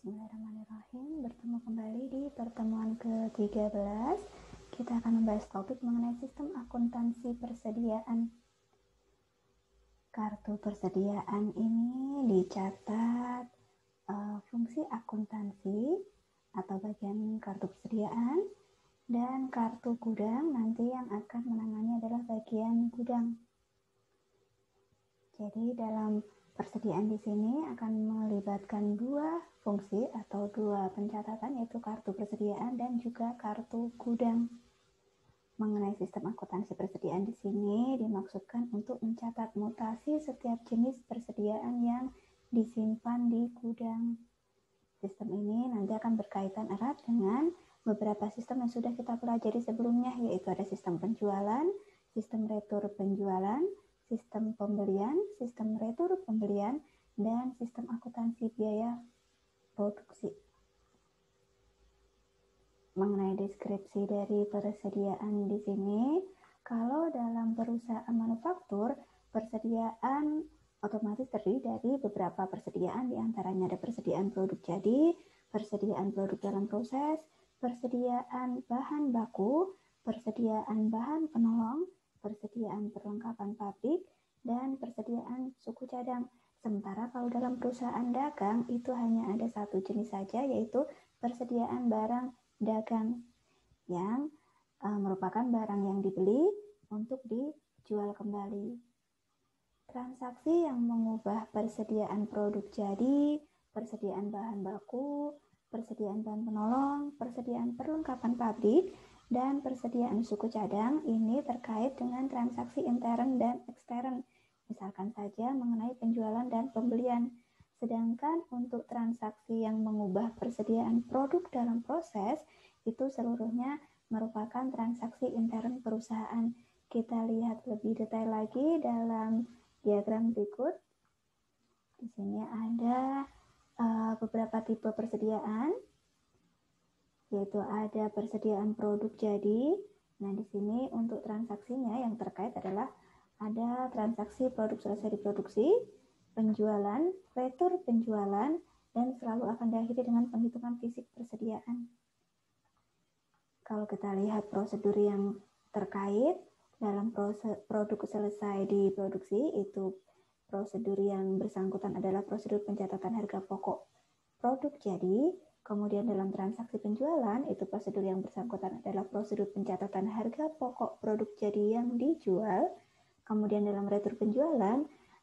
Bismillahirrahmanirrahim. Bertemu kembali di pertemuan ke-13. Kita akan membahas topik mengenai sistem akuntansi persediaan. Kartu persediaan ini dicatat fungsi akuntansi atau bagian kartu persediaan, dan kartu gudang nanti yang akan menangani adalah bagian gudang. Jadi dalam persediaan di sini akan melibatkan dua fungsi atau dua pencatatan, yaitu kartu persediaan dan juga kartu gudang. Mengenai sistem akuntansi persediaan di sini dimaksudkan untuk mencatat mutasi setiap jenis persediaan yang disimpan di gudang. Sistem ini nanti akan berkaitan erat dengan beberapa sistem yang sudah kita pelajari sebelumnya, yaitu ada sistem penjualan, sistem retur penjualan, sistem pembelian, sistem retur pembelian, dan sistem akuntansi biaya produksi. Mengenai deskripsi dari persediaan di sini, kalau dalam perusahaan manufaktur, persediaan otomatis terdiri dari beberapa persediaan, diantaranya ada persediaan produk jadi, persediaan produk dalam proses, persediaan bahan baku, persediaan bahan penolong, persediaan perlengkapan pabrik, dan persediaan suku cadang. Sementara kalau dalam perusahaan dagang itu hanya ada satu jenis saja, yaitu persediaan barang dagang yang merupakan barang yang dibeli untuk dijual kembali. Transaksi yang mengubah persediaan produk jadi, persediaan bahan baku, persediaan bahan penolong, persediaan perlengkapan pabrik, dan persediaan suku cadang ini terkait dengan transaksi intern dan ekstern, misalkan saja mengenai penjualan dan pembelian. Sedangkan untuk transaksi yang mengubah persediaan produk dalam proses, itu seluruhnya merupakan transaksi intern perusahaan. Kita lihat lebih detail lagi dalam diagram berikut. Di sini ada beberapa tipe persediaan, yaitu ada persediaan produk jadi. Nah, di sini untuk transaksinya yang terkait adalah ada transaksi produk selesai diproduksi, penjualan, retur penjualan, dan selalu akan diakhiri dengan penghitungan fisik persediaan. Kalau kita lihat prosedur yang terkait dalam produk selesai diproduksi, itu prosedur yang bersangkutan adalah prosedur pencatatan harga pokok produk jadi. Kemudian dalam transaksi penjualan, itu prosedur yang bersangkutan adalah prosedur pencatatan harga pokok produk jadi yang dijual. Kemudian dalam retur penjualan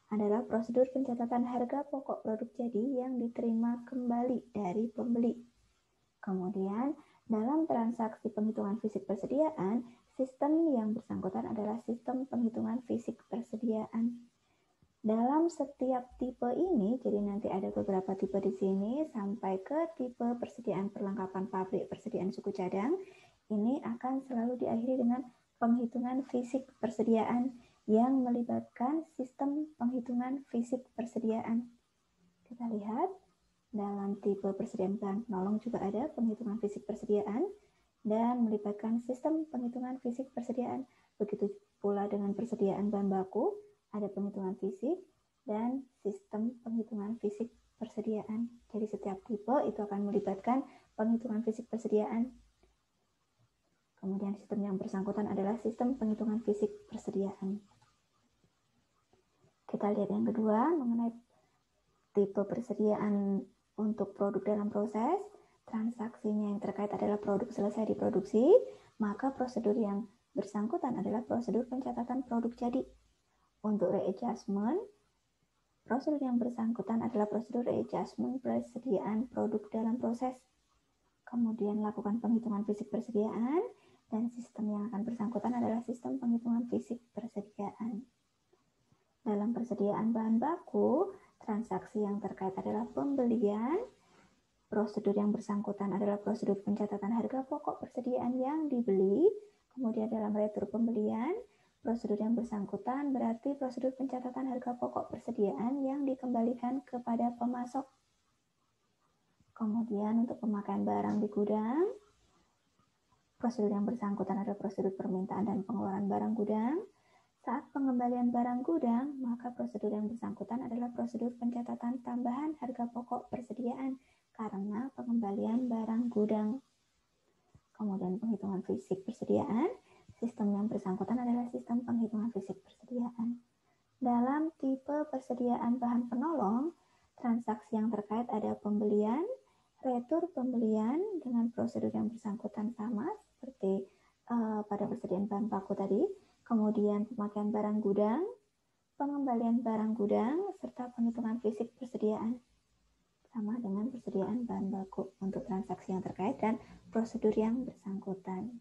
adalah prosedur pencatatan harga pokok produk jadi yang diterima kembali dari pembeli. Kemudian dalam transaksi penghitungan fisik persediaan, sistem yang bersangkutan adalah sistem penghitungan fisik persediaan. Dalam setiap tipe ini, jadi nanti ada beberapa tipe di sini sampai ke tipe persediaan perlengkapan pabrik, persediaan suku cadang, ini akan selalu diakhiri dengan penghitungan fisik persediaan yang melibatkan sistem penghitungan fisik persediaan. Kita lihat dalam tipe persediaan bahan penolong juga ada penghitungan fisik persediaan dan melibatkan sistem penghitungan fisik persediaan. Begitu pula dengan persediaan bahan baku, ada penghitungan fisik dan sistem penghitungan fisik persediaan. Jadi setiap tipe itu akan melibatkan penghitungan fisik persediaan. Kemudian sistem yang bersangkutan adalah sistem penghitungan fisik persediaan. Kita lihat yang kedua mengenai tipe persediaan untuk produk dalam proses. Transaksinya yang terkait adalah produk selesai diproduksi, maka prosedur yang bersangkutan adalah prosedur pencatatan produk jadi. Untuk readjustment, prosedur yang bersangkutan adalah prosedur readjustment persediaan produk dalam proses. Kemudian lakukan penghitungan fisik persediaan, dan sistem yang akan bersangkutan adalah sistem penghitungan fisik persediaan. Dalam persediaan bahan baku, transaksi yang terkait adalah pembelian. Prosedur yang bersangkutan adalah prosedur pencatatan harga pokok persediaan yang dibeli. Kemudian dalam retur pembelian, prosedur yang bersangkutan berarti prosedur pencatatan harga pokok persediaan yang dikembalikan kepada pemasok. Kemudian untuk pemakaian barang di gudang, prosedur yang bersangkutan adalah prosedur permintaan dan pengeluaran barang gudang. Saat pengembalian barang gudang, maka prosedur yang bersangkutan adalah prosedur pencatatan tambahan harga pokok persediaan karena pengembalian barang gudang. Kemudian penghitungan fisik persediaan, sistem yang bersangkutan adalah sistem penghitungan fisik persediaan. Dalam tipe persediaan bahan penolong, transaksi yang terkait ada pembelian, retur pembelian dengan prosedur yang bersangkutan sama seperti pada persediaan bahan baku tadi, kemudian pemakaian barang gudang, pengembalian barang gudang, serta penghitungan fisik persediaan. Sama dengan persediaan bahan baku untuk transaksi yang terkait dan prosedur yang bersangkutan.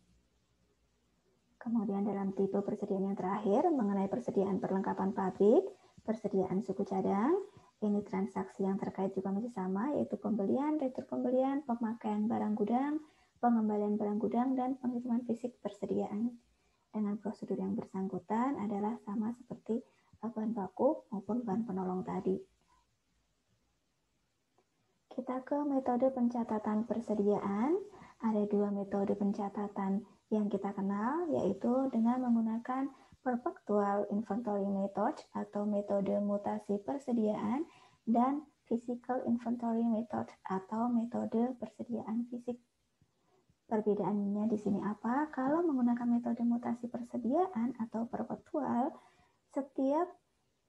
Kemudian dalam tipe persediaan yang terakhir mengenai persediaan perlengkapan pabrik, persediaan suku cadang, ini transaksi yang terkait juga masih sama, yaitu pembelian, retur pembelian, pemakaian barang gudang, pengembalian barang gudang, dan penghitungan fisik persediaan. Dengan prosedur yang bersangkutan adalah sama seperti bahan baku maupun bahan penolong tadi. Kita ke metode pencatatan persediaan. Ada dua metode pencatatan yang kita kenal, yaitu dengan menggunakan perpetual inventory method atau metode mutasi persediaan dan physical inventory method atau metode persediaan fisik. Perbedaannya di sini apa? Kalau menggunakan metode mutasi persediaan atau perpetual, setiap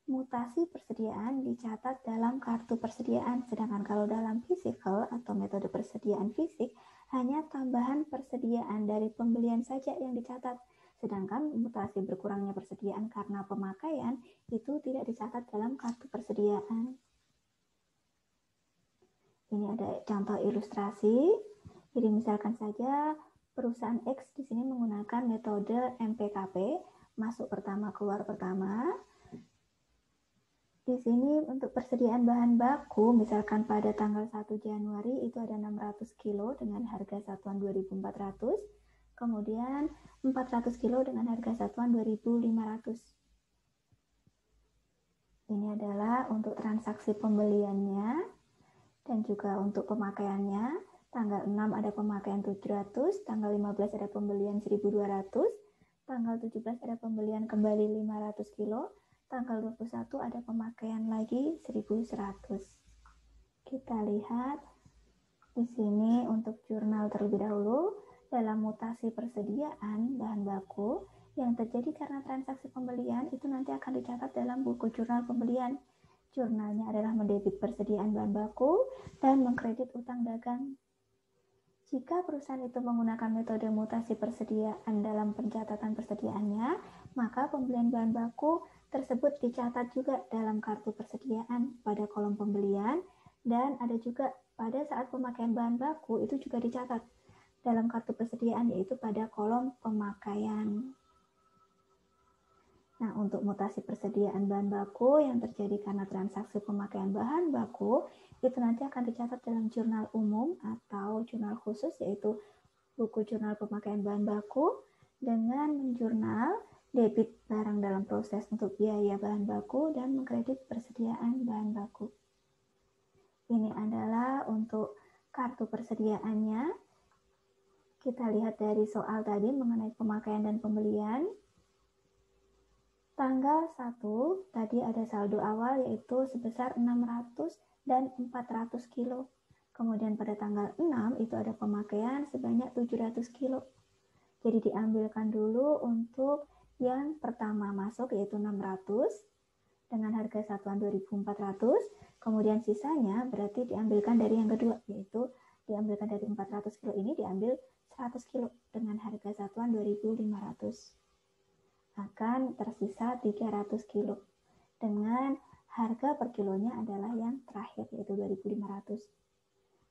mutasi persediaan dicatat dalam kartu persediaan, sedangkan kalau dalam physical atau metode persediaan fisik, hanya tambahan persediaan dari pembelian saja yang dicatat, sedangkan mutasi berkurangnya persediaan karena pemakaian itu tidak dicatat dalam kartu persediaan. Ini ada contoh ilustrasi. Jadi misalkan saja perusahaan X di sini menggunakan metode MPKP, masuk pertama, keluar pertama. Di sini untuk persediaan bahan baku, misalkan pada tanggal 1 Januari itu ada 600 kilo dengan harga satuan 2.400, kemudian 400 kilo dengan harga satuan 2.500. Ini adalah untuk transaksi pembeliannya dan juga untuk pemakaiannya. Tanggal 6 ada pemakaian 700, tanggal 15 ada pembelian 1.200, tanggal 17 ada pembelian kembali 500 kilo, tanggal 21 ada pemakaian lagi 1.100. Kita lihat di sini untuk jurnal terlebih dahulu. Dalam mutasi persediaan bahan baku yang terjadi karena transaksi pembelian itu nanti akan dicatat dalam buku jurnal pembelian. Jurnalnya adalah mendebit persediaan bahan baku dan mengkredit utang dagang. Jika perusahaan itu menggunakan metode mutasi persediaan dalam pencatatan persediaannya, maka pembelian bahan baku tersebut dicatat juga dalam kartu persediaan pada kolom pembelian, dan ada juga pada saat pemakaian bahan baku itu juga dicatat dalam kartu persediaan, yaitu pada kolom pemakaian. Nah, untuk mutasi persediaan bahan baku yang terjadi karena transaksi pemakaian bahan baku, itu nanti akan dicatat dalam jurnal umum atau jurnal khusus, yaitu buku jurnal pemakaian bahan baku, dengan menjurnal debit barang dalam proses untuk biaya bahan baku dan mengkredit persediaan bahan baku. Ini adalah untuk kartu persediaannya. Kita lihat dari soal tadi mengenai pemakaian dan pembelian. Tanggal 1 tadi ada saldo awal yaitu sebesar 600 dan 400 kilo. Kemudian pada tanggal 6 itu ada pemakaian sebanyak 700 kilo. Jadi diambilkan dulu untuk yang pertama masuk yaitu 600 dengan harga satuan 2.400. Kemudian sisanya berarti diambilkan dari yang kedua, yaitu diambilkan dari 400 kilo ini diambil 100 kilo dengan harga satuan 2.500. Akan tersisa 300 kilo dengan harga per kilonya adalah yang terakhir yaitu 2.500.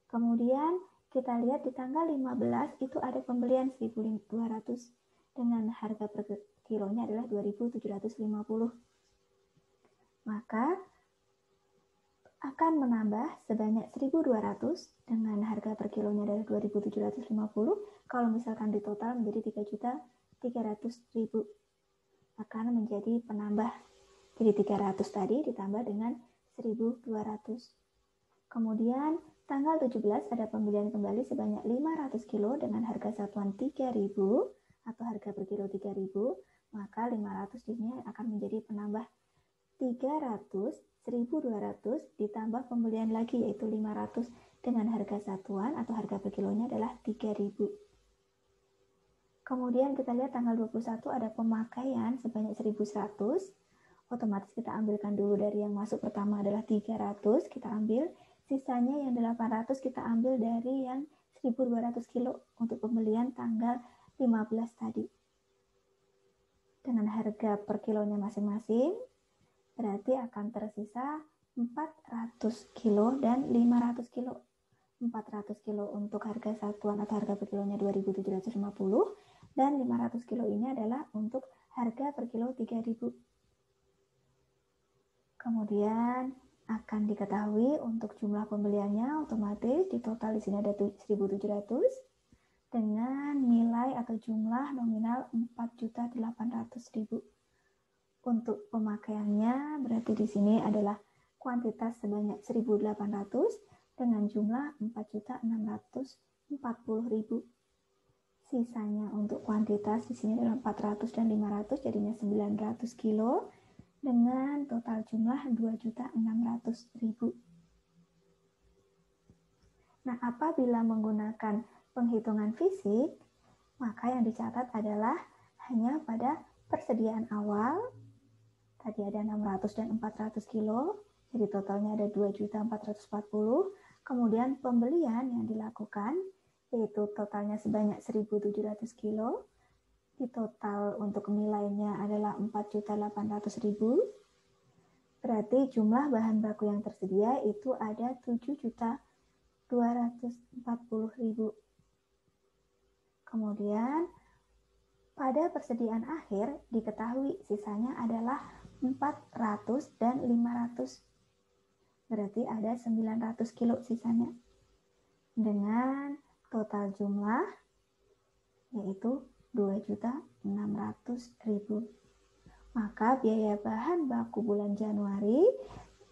Kemudian kita lihat di tanggal 15 itu ada pembelian 1.200 dengan harga per kilonya adalah 2.750. Maka akan menambah sebanyak 1.200 dengan harga per kilonya adalah 2.750. Kalau misalkan di total menjadi 3.300.000. Akan menjadi penambah. Jadi 300 tadi ditambah dengan 1.200. Kemudian tanggal 17 ada pembelian kembali sebanyak 500 kilo dengan harga satuan 3.000 atau harga per kilo 3.000, maka 500 di sini akan menjadi penambah 300, 1.200 ditambah pembelian lagi yaitu 500 dengan harga satuan atau harga per kilonya adalah 3.000. Kemudian kita lihat tanggal 21 ada pemakaian sebanyak 1.100. Otomatis kita ambilkan dulu dari yang masuk pertama adalah 300, kita ambil. Sisanya yang 800 kita ambil dari yang 1.200 kilo untuk pembelian tanggal 15 tadi. Dengan harga per kilonya masing-masing, berarti akan tersisa 400 kilo dan 500 kilo. 400 kilo untuk harga satuan atau harga per kilonya 2.750 dan 500 kilo ini adalah untuk harga per kilo 3.000. Kemudian akan diketahui untuk jumlah pembeliannya, otomatis di total di sini ada 1.700 dengan nilai atau jumlah nominal 4.800.000. Untuk pemakaiannya berarti di sini adalah kuantitas sebanyak 1.800 dengan jumlah 4.640.000. Sisanya untuk kuantitas di sini adalah 400 dan 500, jadinya 900 kilo dengan total jumlah 2.600.000. Nah, apabila menggunakan penghitungan fisik, maka yang dicatat adalah hanya pada persediaan awal, tadi ada 600 dan 400 kilo, jadi totalnya ada 2.440. Kemudian pembelian yang dilakukan, yaitu totalnya sebanyak 1.700 kilo, di total untuk nilainya adalah 4.800.000. Berarti jumlah bahan baku yang tersedia itu ada 7.240.000. Kemudian pada persediaan akhir diketahui sisanya adalah 400 dan 500. Berarti ada 900 kilo sisanya. Dengan total jumlah yaitu 2.600.000. Maka biaya bahan baku bulan Januari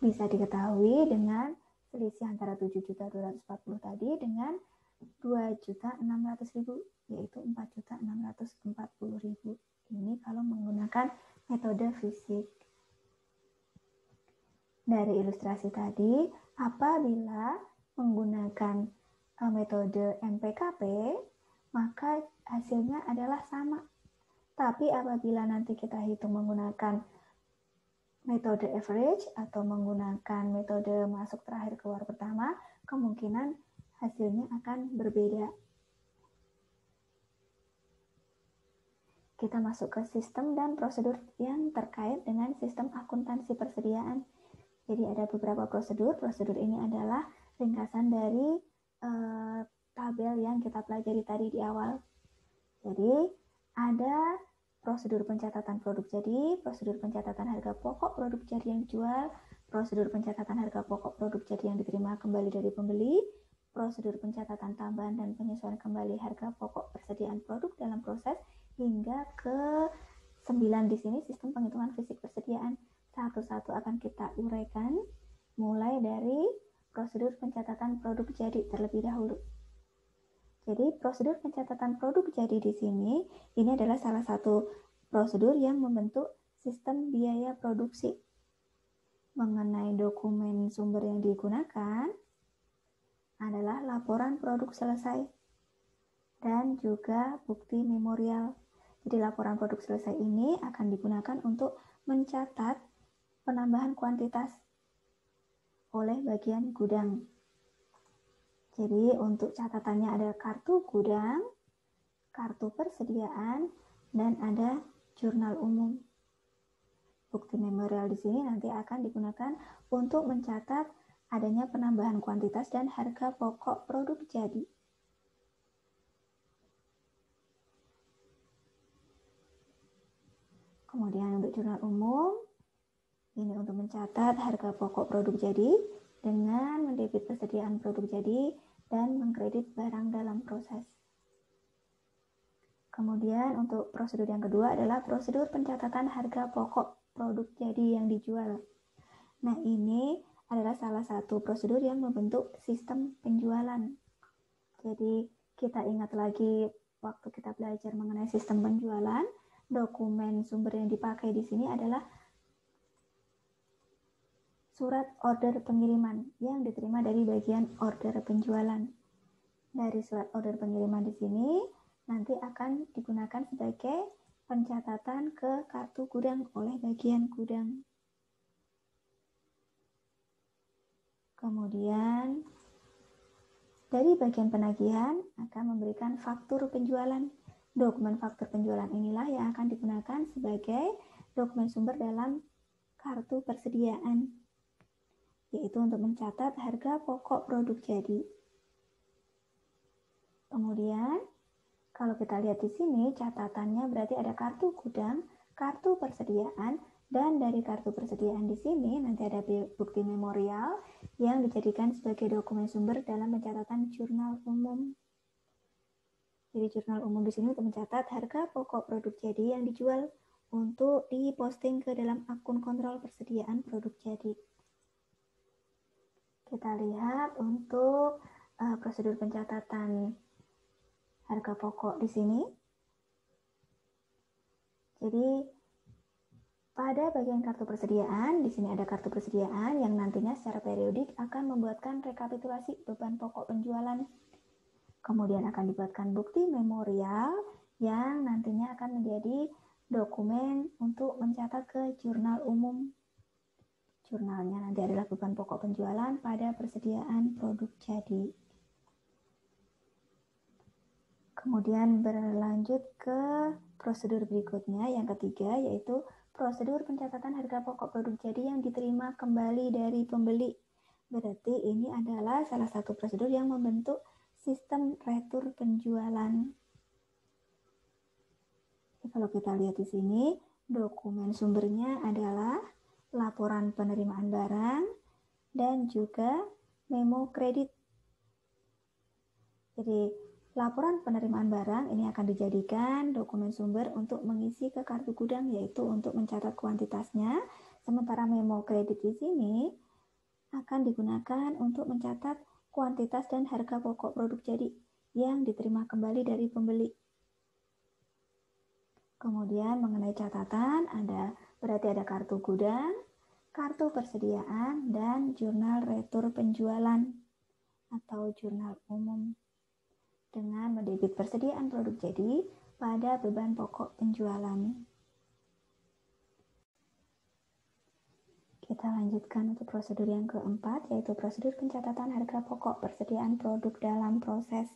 bisa diketahui dengan selisih antara 7.240 tadi dengan 2.600.000, yaitu 4.640.000. Ini kalau menggunakan metode fisik. Dari ilustrasi tadi, apabila menggunakan metode MPKP, maka hasilnya adalah sama. Tapi apabila nanti kita hitung menggunakan metode average atau menggunakan metode masuk terakhir keluar pertama, kemungkinan hasilnya akan berbeda. Kita masuk ke sistem dan prosedur yang terkait dengan sistem akuntansi persediaan. Jadi ada beberapa prosedur. Prosedur ini adalah ringkasan dari tabel yang kita pelajari tadi di awal. Jadi ada prosedur pencatatan produk jadi, prosedur pencatatan harga pokok produk jadi yang dijual, prosedur pencatatan harga pokok produk jadi yang diterima kembali dari pembeli, prosedur pencatatan tambahan dan penyesuaian kembali harga pokok persediaan produk dalam proses, hingga ke 9 di sini sistem penghitungan fisik persediaan. Satu-satu akan kita uraikan mulai dari prosedur pencatatan produk jadi terlebih dahulu. Jadi prosedur pencatatan produk jadi di sini ini adalah salah satu prosedur yang membentuk sistem biaya produksi. Mengenai dokumen sumber yang digunakan adalah laporan produk selesai dan juga bukti memorial. Jadi laporan produk selesai ini akan digunakan untuk mencatat penambahan kuantitas oleh bagian gudang. Jadi untuk catatannya ada kartu gudang, kartu persediaan, dan ada jurnal umum. Bukti memorial di sini nanti akan digunakan untuk mencatat adanya penambahan kuantitas dan harga pokok produk jadi. Kemudian untuk jurnal umum, ini untuk mencatat harga pokok produk jadi dengan mendebit persediaan produk jadi dan mengkredit barang dalam proses. Kemudian untuk prosedur yang kedua adalah prosedur pencatatan harga pokok produk jadi yang dijual. Nah, ini adalah salah satu prosedur yang membentuk sistem penjualan. Jadi kita ingat lagi waktu kita belajar mengenai sistem penjualan, dokumen sumber yang dipakai di sini adalah surat order pengiriman yang diterima dari bagian order penjualan. Dari surat order pengiriman di sini nanti akan digunakan sebagai pencatatan ke kartu gudang oleh bagian gudang. Kemudian dari bagian penagihan akan memberikan faktur penjualan. Dokumen faktur penjualan inilah yang akan digunakan sebagai dokumen sumber dalam kartu persediaan, yaitu untuk mencatat harga pokok produk jadi. Kemudian, kalau kita lihat di sini, catatannya berarti ada kartu gudang, kartu persediaan, dan dari kartu persediaan di sini nanti ada bukti memorial yang dijadikan sebagai dokumen sumber dalam pencatatan jurnal umum. Jadi jurnal umum di sini untuk mencatat harga pokok produk jadi yang dijual untuk diposting ke dalam akun kontrol persediaan produk jadi. Kita lihat untuk prosedur pencatatan harga pokok di sini. Jadi pada bagian kartu persediaan, di sini ada kartu persediaan yang nantinya secara periodik akan membuatkan rekapitulasi beban pokok penjualan. Kemudian akan dibuatkan bukti memorial yang nantinya akan menjadi dokumen untuk mencatat ke jurnal umum. Jurnalnya nanti adalah beban pokok penjualan pada persediaan produk jadi. Kemudian berlanjut ke prosedur berikutnya yang ketiga, yaitu prosedur pencatatan harga pokok produk jadi yang diterima kembali dari pembeli. Berarti ini adalah salah satu prosedur yang membentuk sistem retur penjualan. Kalau kita lihat di sini, dokumen sumbernya adalah laporan penerimaan barang dan juga memo kredit. Jadi laporan penerimaan barang ini akan dijadikan dokumen sumber untuk mengisi ke kartu gudang, yaitu untuk mencatat kuantitasnya. Sementara memo kredit di sini akan digunakan untuk mencatat kuantitas dan harga pokok produk jadi yang diterima kembali dari pembeli. Kemudian mengenai catatan berarti ada kartu gudang, kartu persediaan, dan jurnal retur penjualan atau jurnal umum dengan mendebit persediaan produk jadi pada beban pokok penjualan. Kita lanjutkan untuk prosedur yang keempat, yaitu prosedur pencatatan harga pokok persediaan produk dalam proses.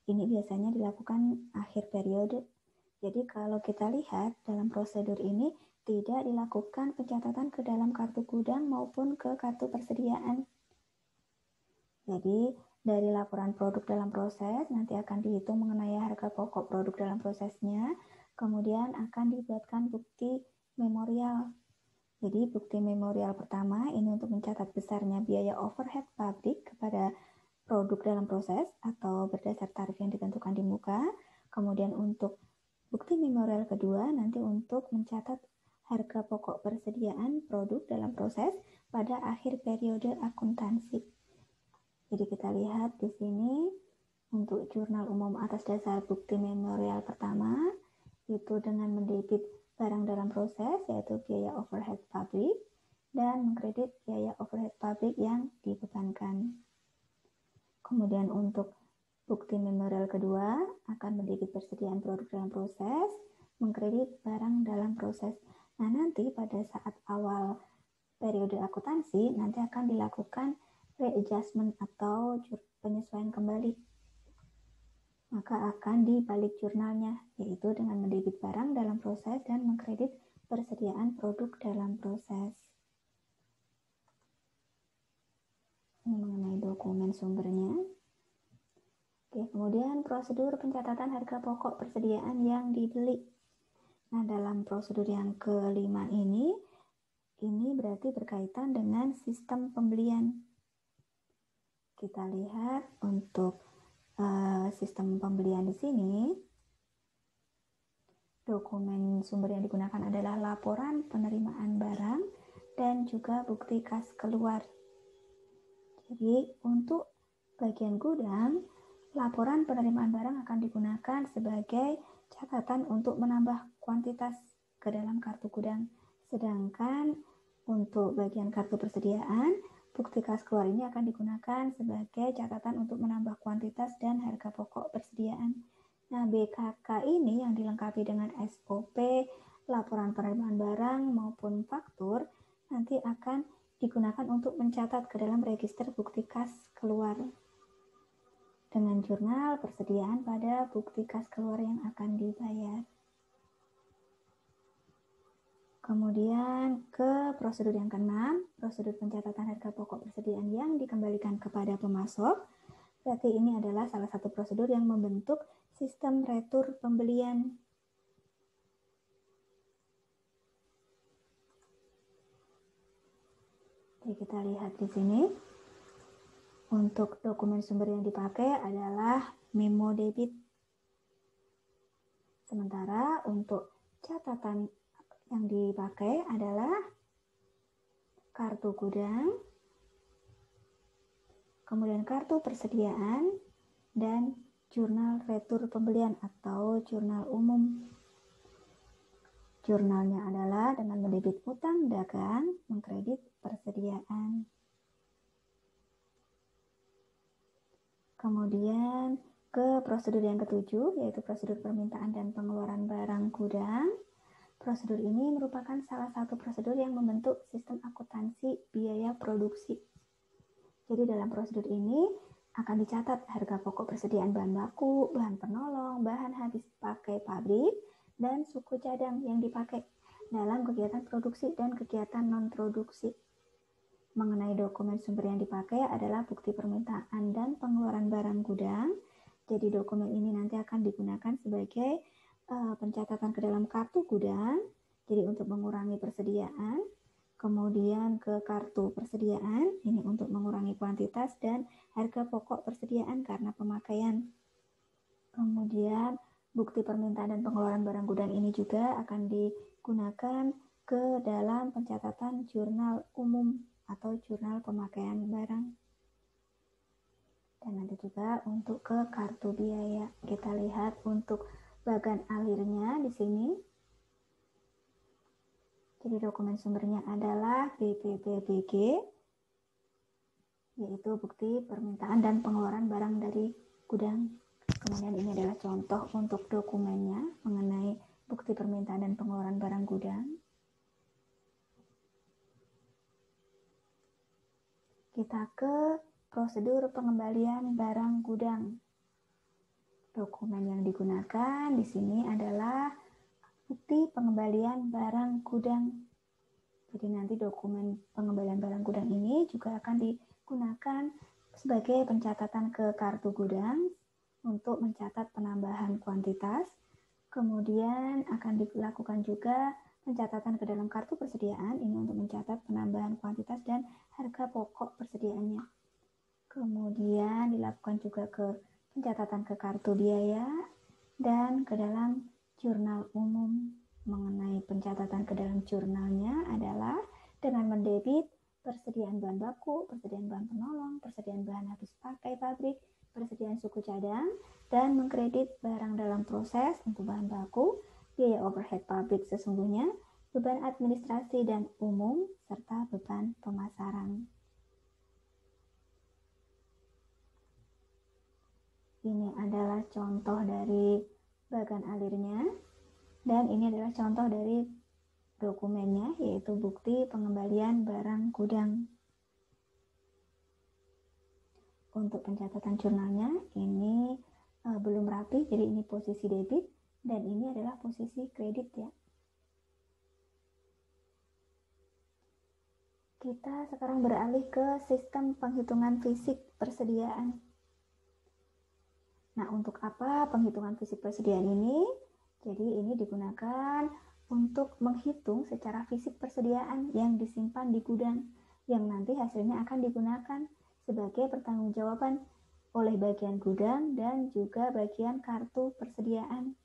Ini biasanya dilakukan akhir periode. Jadi kalau kita lihat dalam prosedur ini tidak dilakukan pencatatan ke dalam kartu gudang maupun ke kartu persediaan. Jadi dari laporan produk dalam proses nanti akan dihitung mengenai harga pokok produk dalam prosesnya, kemudian akan dibuatkan bukti memorial. Jadi bukti memorial pertama ini untuk mencatat besarnya biaya overhead pabrik kepada produk dalam proses atau berdasar tarif yang ditentukan di muka. Kemudian untuk bukti memorial kedua nanti untuk mencatat harga pokok persediaan produk dalam proses pada akhir periode akuntansi. Jadi kita lihat di sini untuk jurnal umum atas dasar bukti memorial pertama itu dengan mendebit barang dalam proses yaitu biaya overhead pabrik dan mengkredit biaya overhead pabrik yang dibebankan. Kemudian untuk bukti memorial kedua akan mendebit persediaan produk dalam proses, mengkredit barang dalam proses. Nah nanti pada saat awal periode akuntansi nanti akan dilakukan readjustment atau penyesuaian kembali. Maka akan dibalik jurnalnya, yaitu dengan mendebit barang dalam proses dan mengkredit persediaan produk dalam proses. Ini mengenai dokumen sumbernya. Oke, kemudian prosedur pencatatan harga pokok persediaan yang dibeli. Nah, dalam prosedur yang kelima ini berarti berkaitan dengan sistem pembelian. Kita lihat untuk sistem pembelian di sini, dokumen sumber yang digunakan adalah laporan penerimaan barang dan juga bukti kas keluar. Jadi untuk bagian gudang, laporan penerimaan barang akan digunakan sebagai catatan untuk menambah kuantitas ke dalam kartu gudang. Sedangkan Untuk bagian kartu persediaan, bukti kas keluar ini akan digunakan sebagai catatan untuk menambah kuantitas dan harga pokok persediaan. Nah, BKK ini yang dilengkapi dengan SOP, laporan penerimaan barang maupun faktur, nanti akan digunakan untuk mencatat ke dalam register bukti kas keluar dengan jurnal persediaan pada bukti kas keluar yang akan dibayar. Kemudian ke prosedur yang keenam, prosedur pencatatan harga pokok persediaan yang dikembalikan kepada pemasok. Berarti ini adalah salah satu prosedur yang membentuk sistem retur pembelian. Jadi kita lihat di sini. Untuk dokumen sumber yang dipakai adalah memo debit. Sementara untuk catatan yang dipakai adalah kartu gudang, kemudian kartu persediaan, dan jurnal retur pembelian atau jurnal umum. Jurnalnya adalah dengan mendebit utang dagang, mengkredit persediaan. Kemudian ke prosedur yang ketujuh, yaitu prosedur permintaan dan pengeluaran barang gudang. Prosedur ini merupakan salah satu prosedur yang membentuk sistem akuntansi biaya produksi. Jadi dalam prosedur ini akan dicatat harga pokok persediaan bahan baku, bahan penolong, bahan habis pakai pabrik, dan suku cadang yang dipakai dalam kegiatan produksi dan kegiatan non-produksi. Mengenai dokumen sumber yang dipakai adalah bukti permintaan dan pengeluaran barang gudang. Jadi dokumen ini nanti akan digunakan sebagai pencatatan ke dalam kartu gudang, jadi untuk mengurangi persediaan. Kemudian ke kartu persediaan, ini untuk mengurangi kuantitas dan harga pokok persediaan karena pemakaian. Kemudian bukti permintaan dan pengeluaran barang gudang ini juga akan digunakan ke dalam pencatatan jurnal umum atau jurnal pemakaian barang. Dan nanti juga untuk ke kartu biaya, kita lihat untuk bagan alirnya di sini. Jadi dokumen sumbernya adalah BPPBG, yaitu bukti permintaan dan pengeluaran barang dari gudang. Kemudian ini adalah contoh untuk dokumennya mengenai bukti permintaan dan pengeluaran barang gudang. Kita ke prosedur pengembalian barang gudang. Dokumen yang digunakan di sini adalah bukti pengembalian barang gudang. Jadi nanti dokumen pengembalian barang gudang ini juga akan digunakan sebagai pencatatan ke kartu gudang untuk mencatat penambahan kuantitas. Kemudian akan dilakukan juga pencatatan ke dalam kartu persediaan ini untuk mencatat penambahan kuantitas dan harga pokok persediaannya. Kemudian dilakukan juga ke pencatatan ke kartu biaya dan ke dalam jurnal umum. Mengenai pencatatan ke dalam jurnalnya adalah dengan mendebit persediaan bahan baku, persediaan bahan penolong, persediaan bahan habis pakai pabrik, persediaan suku cadang, dan mengkredit barang dalam proses untuk bahan baku, biaya overhead pabrik sesungguhnya, beban administrasi dan umum, serta beban pemasaran. Ini adalah contoh dari bagan alirnya, dan ini adalah contoh dari dokumennya, yaitu bukti pengembalian barang gudang. Untuk pencatatan jurnalnya, ini belum rapi, jadi ini posisi debit, dan ini adalah posisi kredit ya. Kita sekarang beralih ke sistem penghitungan fisik persediaan. Nah, untuk apa penghitungan fisik persediaan ini? Jadi ini digunakan untuk menghitung secara fisik persediaan yang disimpan di gudang, yang nanti hasilnya akan digunakan sebagai pertanggungjawaban oleh bagian gudang dan juga bagian kartu persediaan.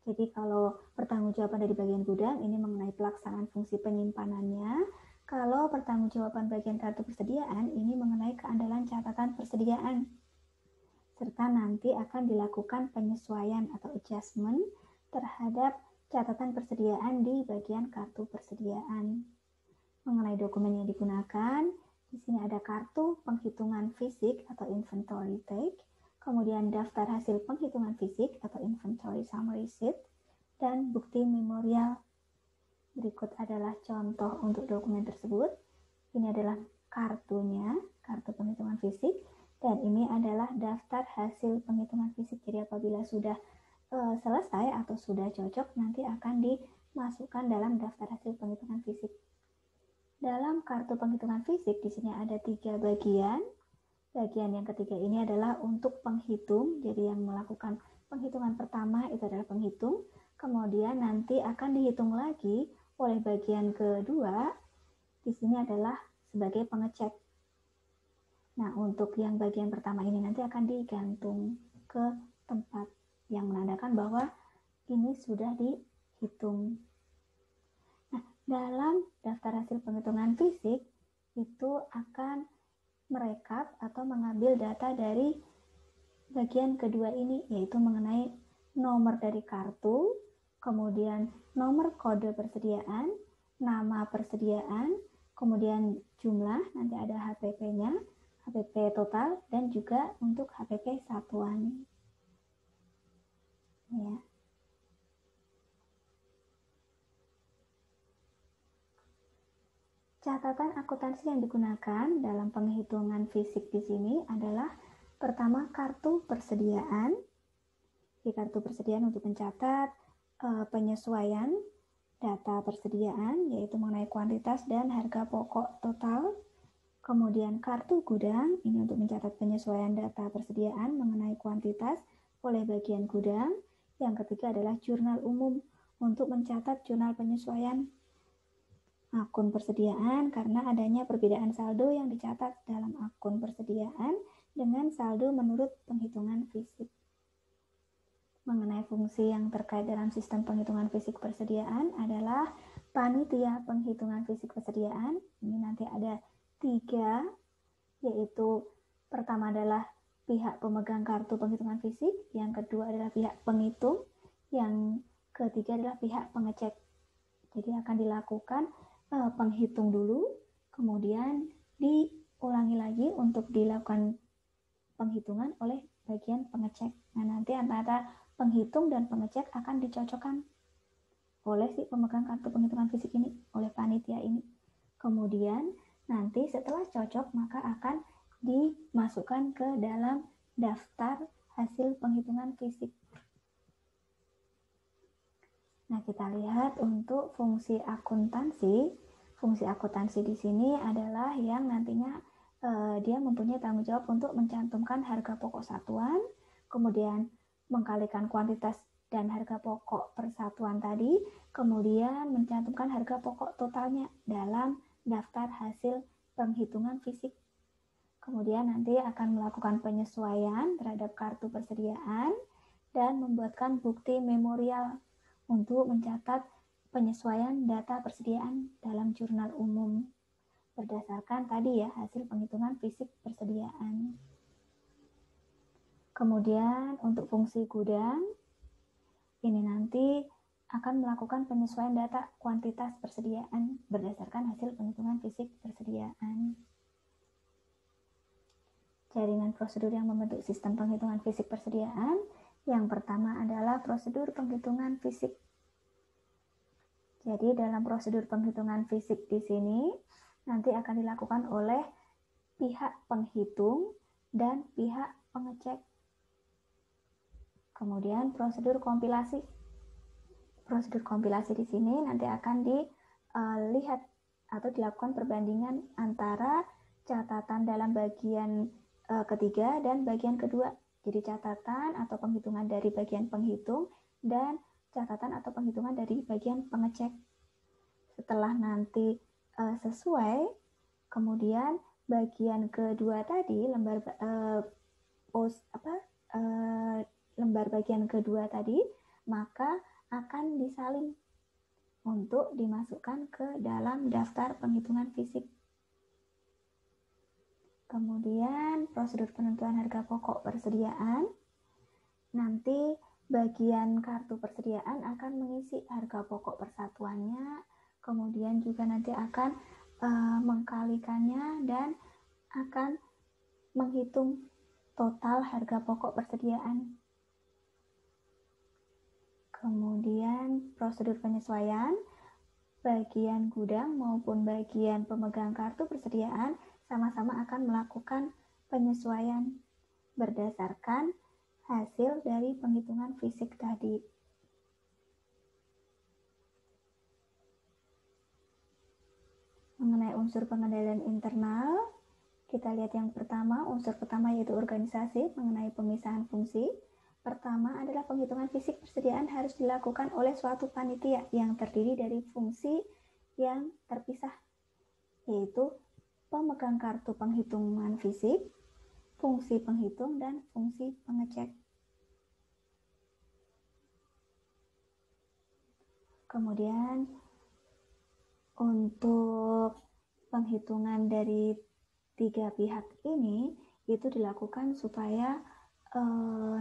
Jadi kalau pertanggungjawaban dari bagian gudang ini mengenai pelaksanaan fungsi penyimpanannya, kalau pertanggungjawaban bagian kartu persediaan ini mengenai keandalan catatan persediaan. Serta nanti akan dilakukan penyesuaian atau adjustment terhadap catatan persediaan di bagian kartu persediaan. Mengenai dokumen yang digunakan, di sini ada kartu penghitungan fisik atau inventory take, kemudian daftar hasil penghitungan fisik atau inventory summary sheet, dan bukti memorial. Berikut adalah contoh untuk dokumen tersebut. Ini adalah kartunya, kartu penghitungan fisik, dan ini adalah daftar hasil penghitungan fisik. Jadi apabila sudah selesai atau sudah cocok, nanti akan dimasukkan dalam daftar hasil penghitungan fisik. Dalam kartu penghitungan fisik, di sini ada 3 bagian. Bagian yang ketiga ini adalah untuk penghitung. Jadi yang melakukan penghitungan pertama itu adalah penghitung. Kemudian nanti akan dihitung lagi oleh bagian kedua. Di sini adalah sebagai pengecek. Nah, untuk yang bagian pertama ini nanti akan digantung ke tempat yang menandakan bahwa ini sudah dihitung. Dalam daftar hasil penghitungan fisik itu akan merekap atau mengambil data dari bagian kedua ini, yaitu mengenai nomor dari kartu, kemudian nomor kode persediaan, nama persediaan, kemudian jumlah, nanti ada HPP-nya, HPP total, dan juga untuk HPP satuan. Ya. Catatan akuntansi yang digunakan dalam penghitungan fisik di sini adalah pertama kartu persediaan. Di kartu persediaan untuk mencatat penyesuaian data persediaan, yaitu mengenai kuantitas dan harga pokok total. Kemudian kartu gudang, ini untuk mencatat penyesuaian data persediaan mengenai kuantitas oleh bagian gudang. Yang ketiga adalah jurnal umum untuk mencatat jurnal penyesuaian akun persediaan karena adanya perbedaan saldo yang dicatat dalam akun persediaan dengan saldo menurut penghitungan fisik. Mengenai fungsi yang terkait dalam sistem penghitungan fisik persediaan adalah panitia penghitungan fisik persediaan. Ini nanti ada 3, yaitu pertama adalah pihak pemegang kartu penghitungan fisik, yang kedua adalah pihak penghitung, yang ketiga adalah pihak pengecek. Jadi akan dilakukan penghitung dulu, kemudian diulangi lagi untuk dilakukan penghitungan oleh bagian pengecek. Nah, nanti antara penghitung dan pengecek akan dicocokkan oleh si pemegang kartu penghitungan fisik ini, oleh panitia ini. Kemudian nanti setelah cocok maka akan dimasukkan ke dalam daftar hasil penghitungan fisik. Nah, kita lihat untuk fungsi akuntansi. Fungsi akuntansi di sini adalah yang nantinya dia mempunyai tanggung jawab untuk mencantumkan harga pokok satuan, kemudian mengkalikan kuantitas dan harga pokok persatuan tadi, kemudian mencantumkan harga pokok totalnya dalam daftar hasil penghitungan fisik. Kemudian nanti akan melakukan penyesuaian terhadap kartu persediaan dan membuatkan bukti memorial untuk mencatat penyesuaian data persediaan dalam jurnal umum berdasarkan tadi ya hasil penghitungan fisik persediaan. Kemudian untuk fungsi gudang ini nanti akan melakukan penyesuaian data kuantitas persediaan berdasarkan hasil penghitungan fisik persediaan. Jaringan prosedur yang membentuk sistem penghitungan fisik persediaan. Yang pertama adalah prosedur penghitungan fisik. Jadi dalam prosedur penghitungan fisik di sini nanti akan dilakukan oleh pihak penghitung dan pihak pengecek. Kemudian prosedur kompilasi. Prosedur kompilasi di sini nanti akan dilihat atau dilakukan perbandingan antara catatan dalam bagian ketiga dan bagian kedua. Jadi catatan atau penghitungan dari bagian penghitung dan catatan atau penghitungan dari bagian pengecek. Setelah nanti sesuai, kemudian bagian kedua tadi lembar bagian kedua tadi maka akan disalin untuk dimasukkan ke dalam daftar penghitungan fisik. Kemudian prosedur penentuan harga pokok persediaan. Nanti bagian kartu persediaan akan mengisi harga pokok persatuannya. Kemudian juga nanti akan mengkalikannya dan akan menghitung total harga pokok persediaan. Kemudian prosedur penyesuaian, bagian gudang maupun bagian pemegang kartu persediaan sama-sama akan melakukan penyesuaian berdasarkan hasil dari penghitungan fisik tadi. Mengenai unsur pengendalian internal, kita lihat yang pertama, unsur pertama yaitu organisasi mengenai pemisahan fungsi. Pertama adalah penghitungan fisik persediaan harus dilakukan oleh suatu panitia yang terdiri dari fungsi yang terpisah, yaitu pemegang kartu penghitungan fisik, fungsi penghitung, dan fungsi pengecek. Kemudian untuk penghitungan dari tiga pihak ini itu dilakukan supaya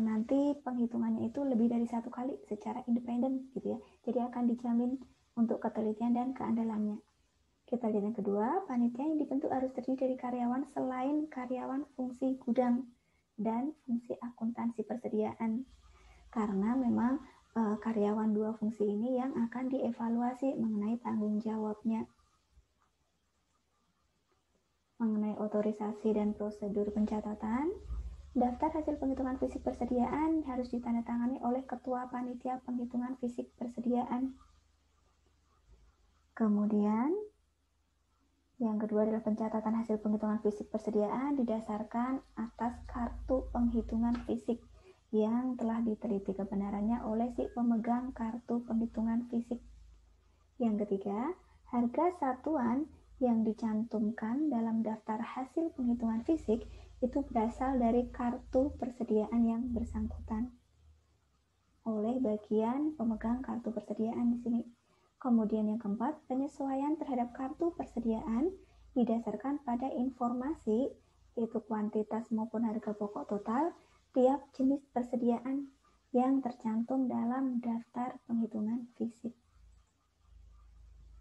nanti penghitungannya itu lebih dari satu kali secara independen gitu ya. Jadi akan dijamin untuk ketelitian dan keandalannya. Kita lihat yang kedua, panitia yang dibentuk harus terdiri dari karyawan selain karyawan fungsi gudang dan fungsi akuntansi persediaan. Karena memang karyawan dua fungsi ini yang akan dievaluasi mengenai tanggung jawabnya. Mengenai otorisasi dan prosedur pencatatan, daftar hasil penghitungan fisik persediaan harus ditandatangani oleh Ketua Panitia Penghitungan Fisik Persediaan. Kemudian, yang kedua adalah pencatatan hasil penghitungan fisik persediaan didasarkan atas kartu penghitungan fisik yang telah diteliti kebenarannya oleh si pemegang kartu penghitungan fisik. Yang ketiga, harga satuan yang dicantumkan dalam daftar hasil penghitungan fisik itu berasal dari kartu persediaan yang bersangkutan oleh bagian pemegang kartu persediaan di sini. Kemudian yang keempat, penyesuaian terhadap kartu persediaan didasarkan pada informasi yaitu kuantitas maupun harga pokok total tiap jenis persediaan yang tercantum dalam daftar penghitungan fisik.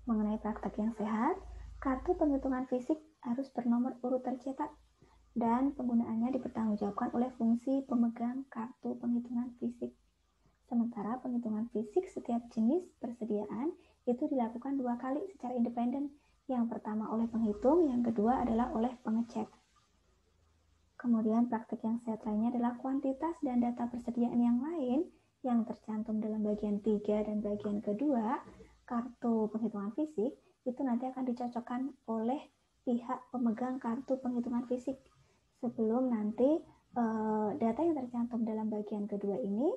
Mengenai praktek yang sehat, kartu penghitungan fisik harus bernomor urut tercetak dan penggunaannya dipertanggungjawabkan oleh fungsi pemegang kartu penghitungan fisik. Sementara penghitungan fisik setiap jenis persediaan itu dilakukan dua kali secara independen. Yang pertama oleh penghitung, yang kedua adalah oleh pengecek. Kemudian praktik yang sehat lainnya adalah kuantitas dan data persediaan yang lain yang tercantum dalam bagian 3 dan bagian kedua kartu penghitungan fisik itu nanti akan dicocokkan oleh pihak pemegang kartu penghitungan fisik sebelum nanti data yang tercantum dalam bagian kedua ini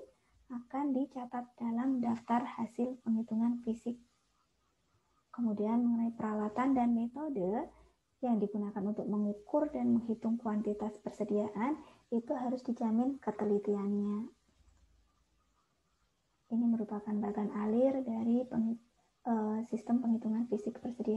akan dicatat dalam daftar hasil penghitungan fisik. Kemudian mengenai peralatan dan metode yang digunakan untuk mengukur dan menghitung kuantitas persediaan itu harus dijamin ketelitiannya. Ini merupakan bagan alir dari sistem penghitungan fisik persediaan.